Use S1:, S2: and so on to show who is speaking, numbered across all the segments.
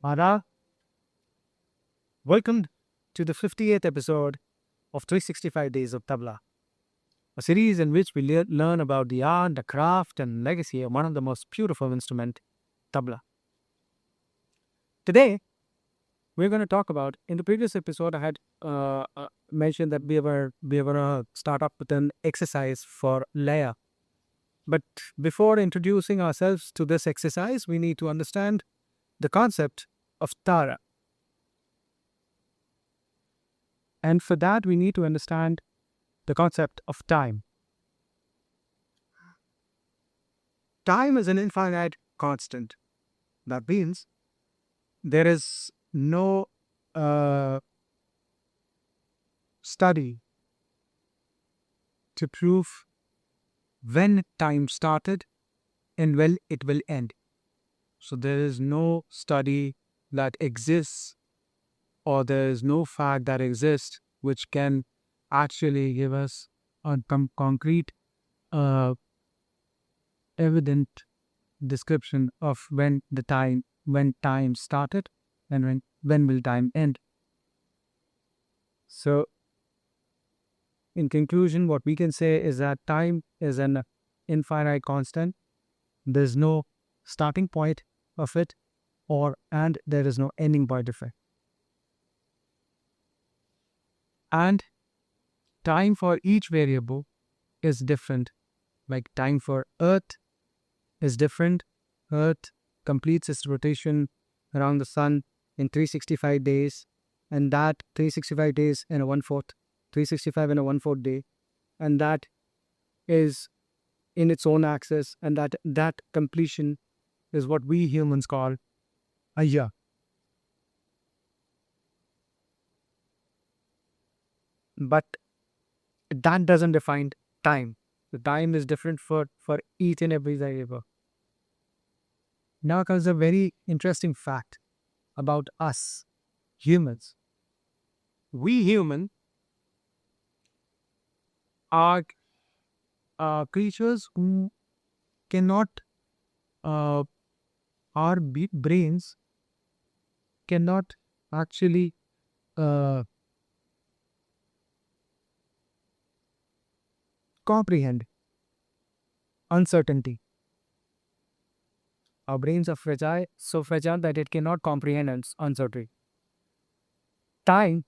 S1: Mara, welcome to the 58th episode of 365 Days of Tabla, a series in which we learn about the art, the craft, and legacy of one of the most beautiful instruments, tabla. Today, we're going to talk about. In the previous episode, I had mentioned that we were start up with an exercise for Laya. But before introducing ourselves to this exercise, we need to understand the concept of Tara. And for that, we need to understand the concept of time. Time is an infinite constant. That means there is no study to prove when time started and when it will end. So there is no study that exists, or there is no fact that exists which can actually give us a concrete, evident description of when time started and when will time end. So in conclusion, what we can say is that time is an infinite constant. There's no starting point of it, and there is no ending point of it. And time for each variable is different. Like time for Earth is different. Earth completes its rotation around the sun in 365 days, and that 365 days in a 1/4, 365 in a 1/4 day, and that is in its own axis, and that completion is what we humans call a year. But that doesn't define time. The time is different for each and every variable. Now comes a very interesting fact about us humans. We humans are creatures who cannot, our brains cannot actually comprehend uncertainty. Our brains are so fragile that it cannot comprehend uncertainty. Time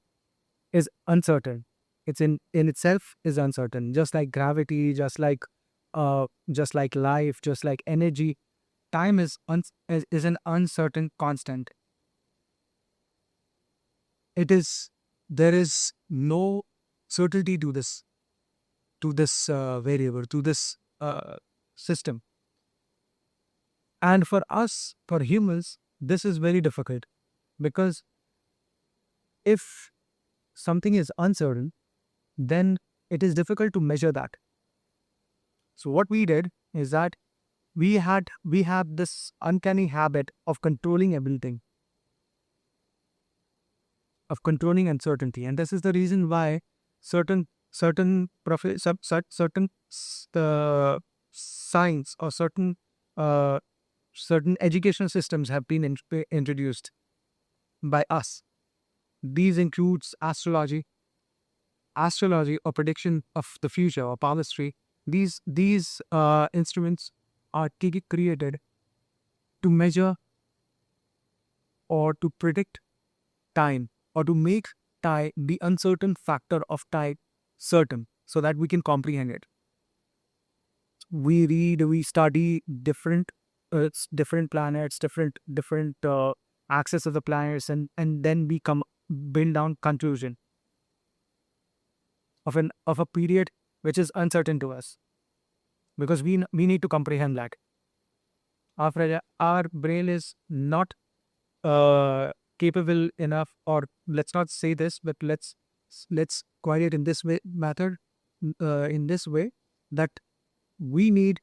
S1: is uncertain. It's in itself is uncertain. Just like gravity, just like life, just like energy, time is an uncertain constant. There is no certainty to this variable, to this system. And for us, for humans, this is very difficult, because if something is uncertain, then it is difficult to measure that. So what we did is that we have this uncanny habit of controlling everything, of controlling uncertainty, and this is the reason why certain science, or certain education systems have been introduced by us. These includes astrology or prediction of the future, or palmistry. These instruments are created to measure or to predict time, or to make time, the uncertain factor of time, certain, so that we can comprehend it. We study different planets, different axes of the planets, and then we build down conclusion of a period which is uncertain to us, because we need to comprehend that. Our brain is not capable enough, or let's not say this, but let's query it in this way, in this way, that we need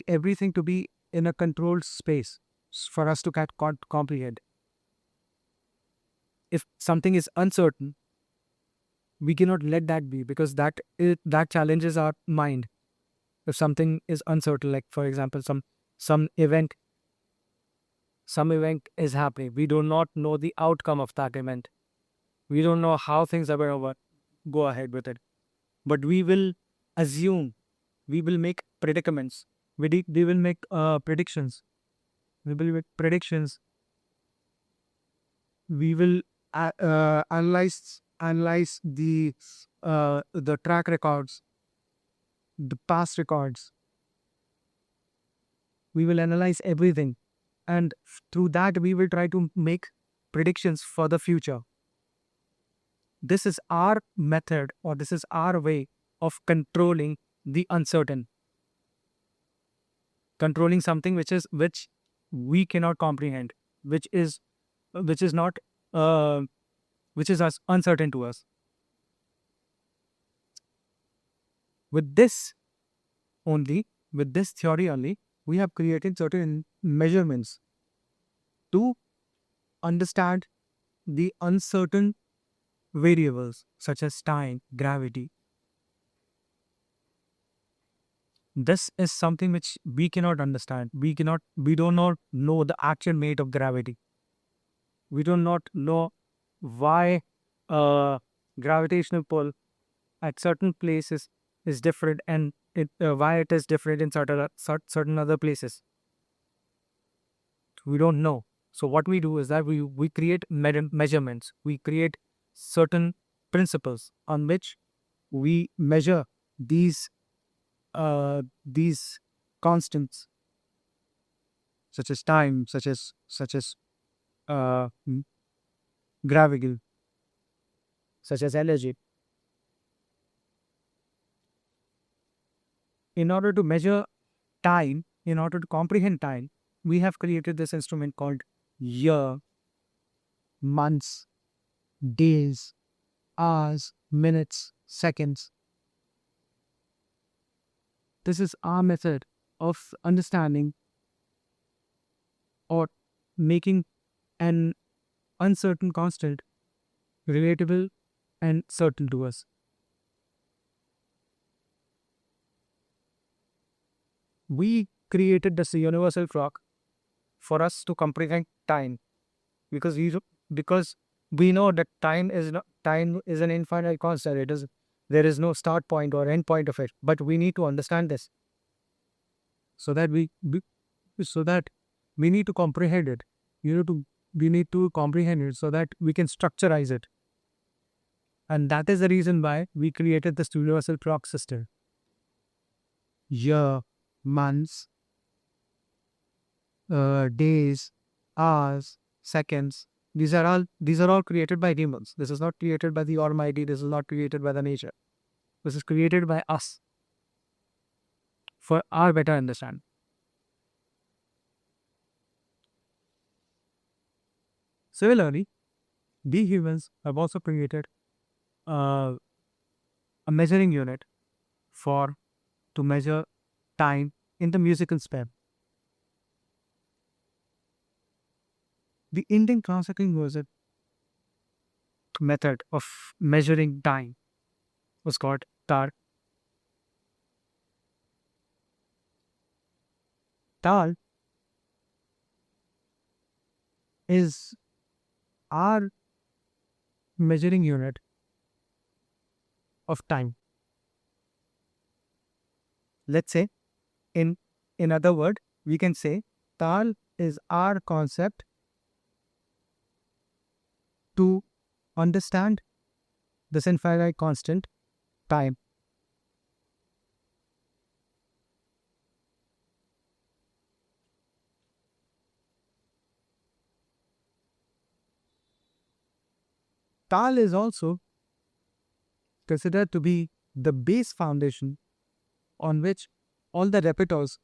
S1: everything to be in a controlled space for us to comprehend. If something is uncertain, we cannot let that be, because that challenges our mind. If something is uncertain, like for example, some event some event is happening, we do not know the outcome of that event. We don't know how things are going to go ahead with it, but we will assume, we will make predicaments, we will make predictions, we will make predictions, we will analyze the track records, the past records. We will analyze everything, and through that we will try to make predictions for the future. This is our method, or this is our way of controlling the uncertain, controlling something which we cannot comprehend, which is not uh, which is uncertain to us. With this only, with this theory only, we have created certain measurements to understand the uncertain variables such as time, gravity. This is something which we cannot understand. We do not know the actual mate of gravity. We do not know why gravitational pull at certain places is different, and why it is different in certain other places. We don't know. So what we do is that we create measurements. We create certain principles on which we measure these constants, such as time, such as uh, m- gravity, such as energy. In order to measure time, in order to comprehend time, we have created this instrument called year, months, days, hours, minutes, seconds. This is our method of understanding or making an uncertain constant relatable and certain to us. We created this universal clock for us to comprehend time, because because we know that time is an infinite constant. There is no start point or end point of it. But we need to understand this, so that so that we need to comprehend it. You know to We need to comprehend it so that we can structureize it. And that is the reason why we created this universal clock system. Year, months, days, hours, seconds. These are all created by humans. This is not created by the Almighty. This is not created by the nature. This is created by us for our better understanding. Similarly, we humans have also created uh, a measuring unit for to measure time in the musical span. The Indian classical music method of measuring time was called Taal. Taal is our measuring unit of time. Let's say, in in other word, we can say Taal is our concept to understand this infinite constant time. Taal is also considered to be the base foundation on which all the repertoires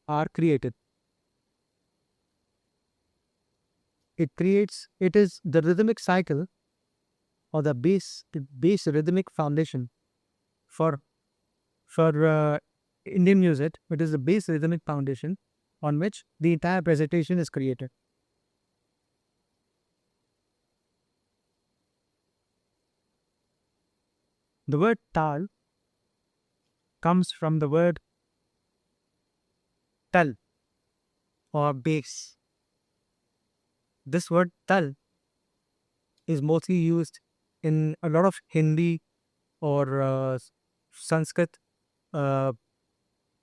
S1: are created. It is the rhythmic cycle, or the base rhythmic foundation for Indian music. It is the base rhythmic foundation on which the entire presentation is created. The word Taal comes from the word Tal or base. This word Tal is mostly used in a lot of Hindi or Sanskrit, uh,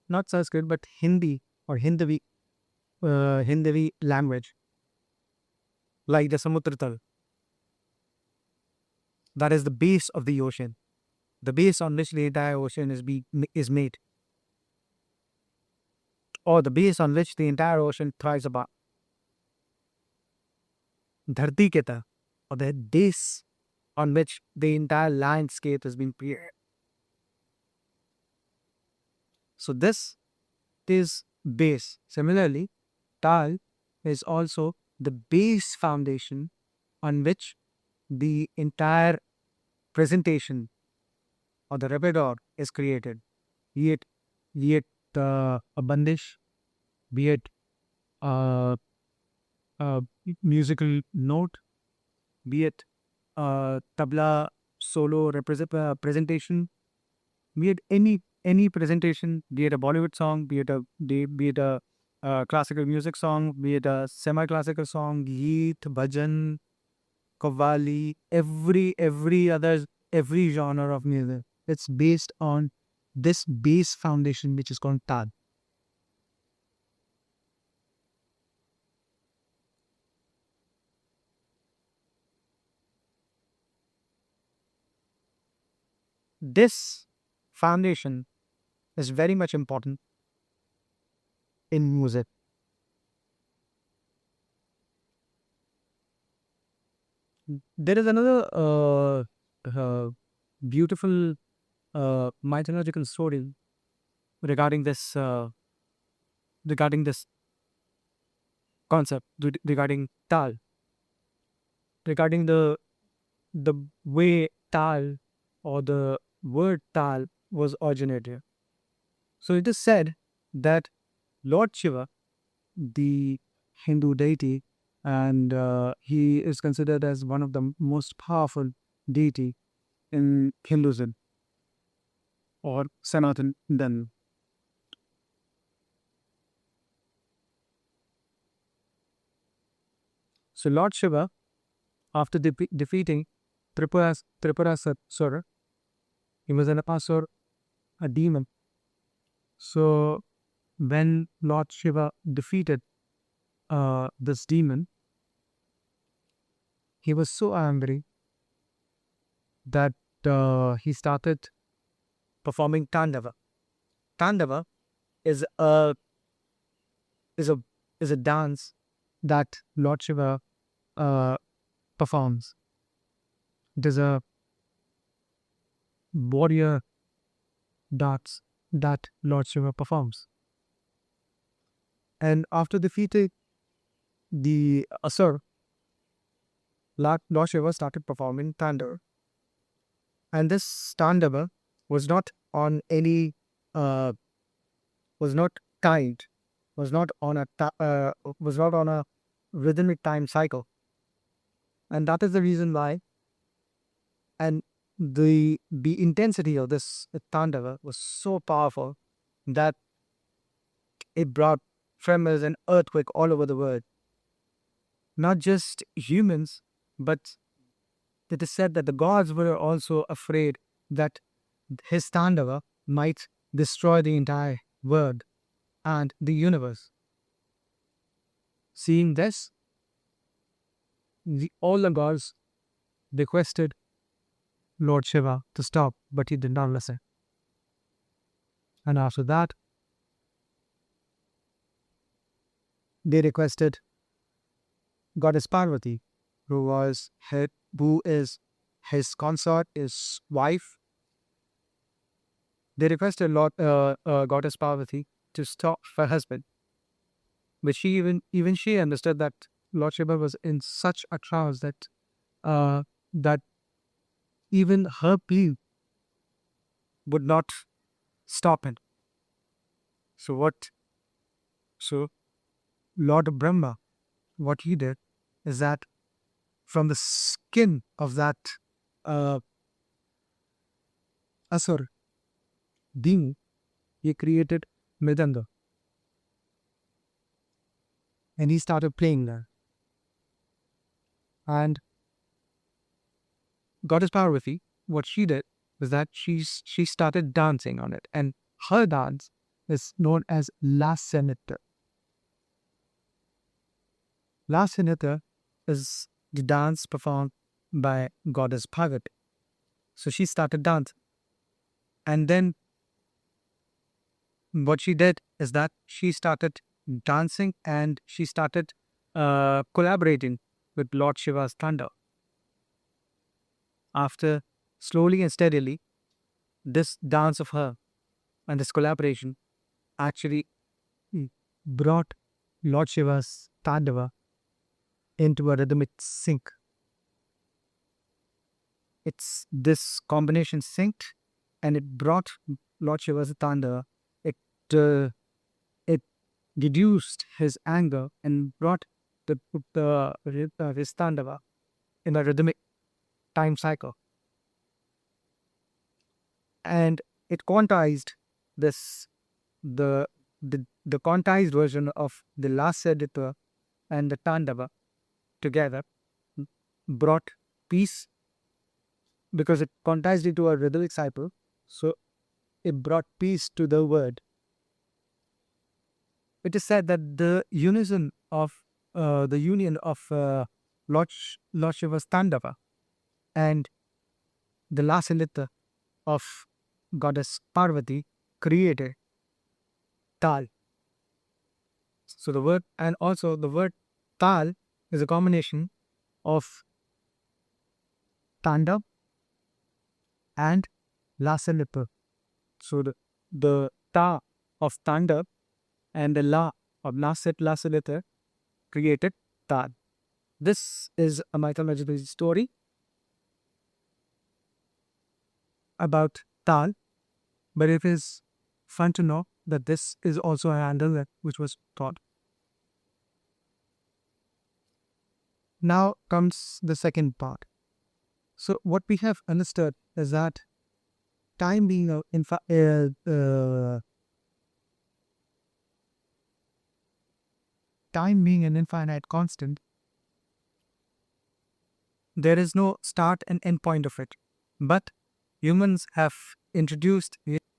S1: not Sanskrit, but Hindi or Hindavi language, like the Samudra Tal. That is the base of the ocean, the base on which the entire ocean is made, or the base on which the entire ocean thrives upon. Dharti ke taraf, or the base on which the entire landscape has been created. So this is base. Similarly, Tal is also the base foundation on which the entire presentation or the repertoire is created. Be it, be it a bandish, be it uh, a musical note, be it tabla solo presentation, be it any presentation, be it a Bollywood song, be it a classical music song, be it a semi-classical song, geet, bhajan, qawwali, every genre of music. It's based on this base foundation, which is called Taal. This foundation is very much important in music. There is another beautiful mythological story regarding this concept, regarding Taal, regarding the way Taal or the word Taal was originated. So it is said that Lord Shiva, the Hindu deity, and he is considered as one of the most powerful deity in Hinduism or Sanatan Dharma. So Lord Shiva, after defeating Tripurasura, he was an asur, a demon. So when Lord Shiva defeated this demon, he was so angry that he started performing Tandava. Tandava is a is a is a dance that Lord Shiva uh, performs. It is a warrior dance that Lord Shiva performs. And after defeating the Asur, Lord Shiva started performing Tandava. And this Tandava was not on any, uh, was not timed, was not on a rhythmic time cycle. And that is the reason why. And the intensity of this Tandava was so powerful that it brought tremors and earthquake all over the world. Not just humans, but it is said that the gods were also afraid that his Tandava might destroy the entire world and the universe. Seeing this, all the gods requested Lord Shiva to stop, but he did not listen. And after that, they requested Goddess Parvati, who is his consort, his wife. They requested Goddess Parvati to stop her husband, but even she understood that Lord Shiva was in such a trance uh, that even her plea would not stop him. So what? So Lord Brahma, what he did is that from the skin of that uh, Asur, Dinu, he created Mridanga and he started playing there. And Goddess Parvati, what she did was that she started dancing on it, and her dance is known as Lasanita. Lasanita is the dance performed by Goddess Parvati. So she started dancing, and then what she did is that she started dancing and she started collaborating with Lord Shiva's thunder. After slowly and steadily, this dance of her and this collaboration actually brought Lord Shiva's Tandava into a rhythmic sync. It's this combination synced and it brought Lord Shiva's Tandava. It, uh, it reduced his anger and brought his Tandava in a rhythmic time cycle. And it quantized this, the quantized version of the last Sedita and the Tandava together brought peace because it quantized into a rhythmic cycle. So it brought peace to the word. It is said that the union of Lord Shiva's Tandava and the Lasalita of goddess Parvati created Taal. So the word Taal is a combination of Tanda and Lasalita. So the Ta of Tanda and the La of Lasalita created Taal. This is a mythological story about Taal, but it is fun to know that this is also a handle which was taught. Now comes the second part. So what we have understood is that time being time being an infinite constant, there is no start and end point of it. But humans have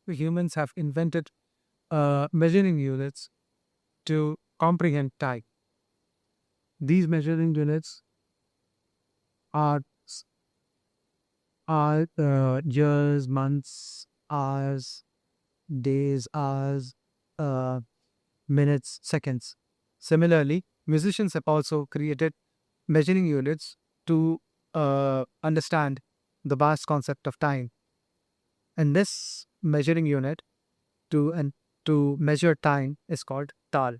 S1: humans have invented measuring units to comprehend time. These measuring units are years, months, hours, days, hours, uh, minutes, seconds. Similarly, musicians have also created measuring units to understand the vast concept of time. And this measuring unit to measure time is called Taal.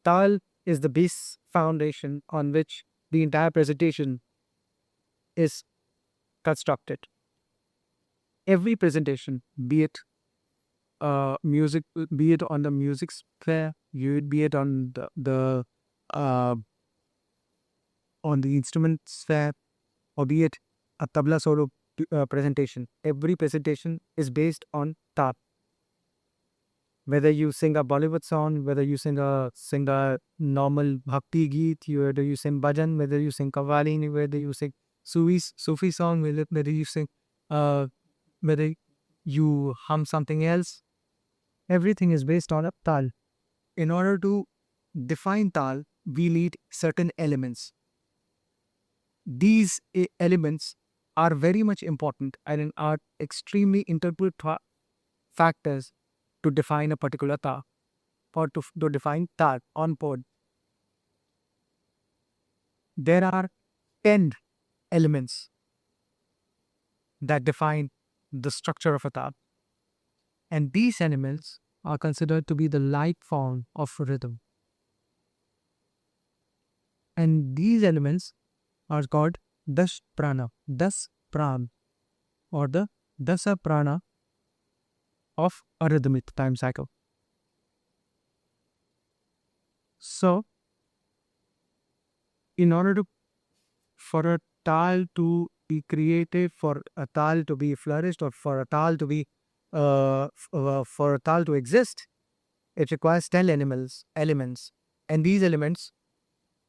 S1: Taal is the base foundation on which the entire presentation is constructed. Every presentation, be it music, be it on the music sphere, be it uh, on the instrument sphere, or be it a tabla solo presentation. Every presentation is based on taal. Whether you sing a Bollywood song, whether you sing a normal bhakti geet, whether you sing bhajan, whether you sing kavali, whether you sing Sufi song, whether you sing, uh, whether you hum something else, everything is based on a tal. In order to define tal, we need certain elements. These elements are very much important and are extremely integral factors to define a particular tal or to define tal on board. There are 10 elements that define the structure of a tal, and these elements are considered to be the life form of rhythm. And these elements are called Das Pran, or the Dasa Prana of a rhythmic time cycle. So, in order to for a tal to be creative, for a Taal to be flourished, or for a Taal to be for a Taal to exist, it requires 10 elements, and these elements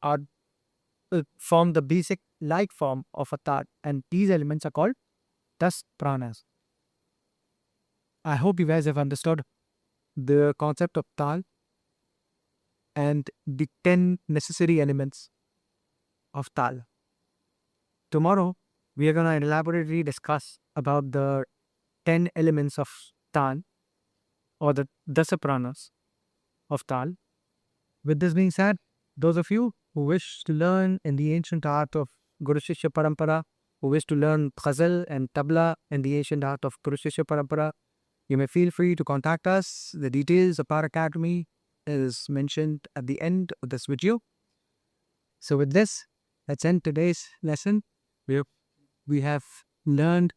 S1: are form the basic life form of a Taal, and these elements are called thus pranas. I hope you guys have understood the concept of Taal and the 10 necessary elements of Taal. Tomorrow, we are going to elaborately discuss about the 10 elements of Taal, or the Dasapranas of Taal. With this being said, those of you who wish to learn in the ancient art of Guru Shishya Parampara, who wish to learn Ghazal and Tabla in the ancient art of Guru Shishya Parampara, you may feel free to contact us. The details of our academy is mentioned at the end of this video. So with this, let's end today's lesson. We have learned,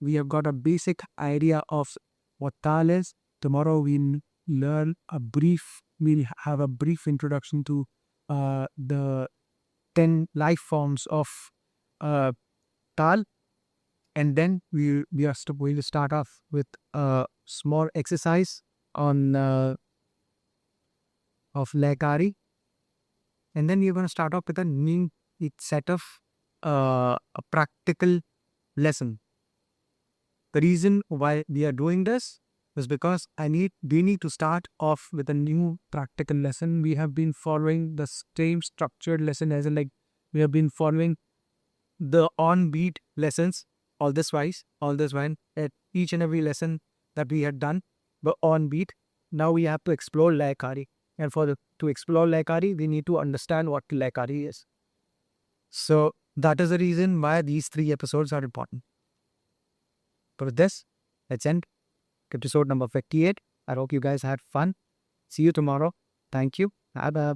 S1: we have got a basic idea of what Taal is. Tomorrow we'll have a brief introduction to the 10 life forms of Taal. And then going to start off with a small exercise on of Laikari. And then we're going to start off with a new set of a practical lesson. The reason why we are doing this is because we need to start off with a new practical lesson. We have been following the same structured lesson, as in like we have been following the on-beat lessons all this while at each and every lesson that we had done, but on beat. Now we have to explore Laikari, and to explore Laikari, we need to understand what Laikari is. So that is the reason why these 3 episodes are important. But with this, let's end episode number 58. I hope you guys had fun. See you tomorrow. Thank you. Bye.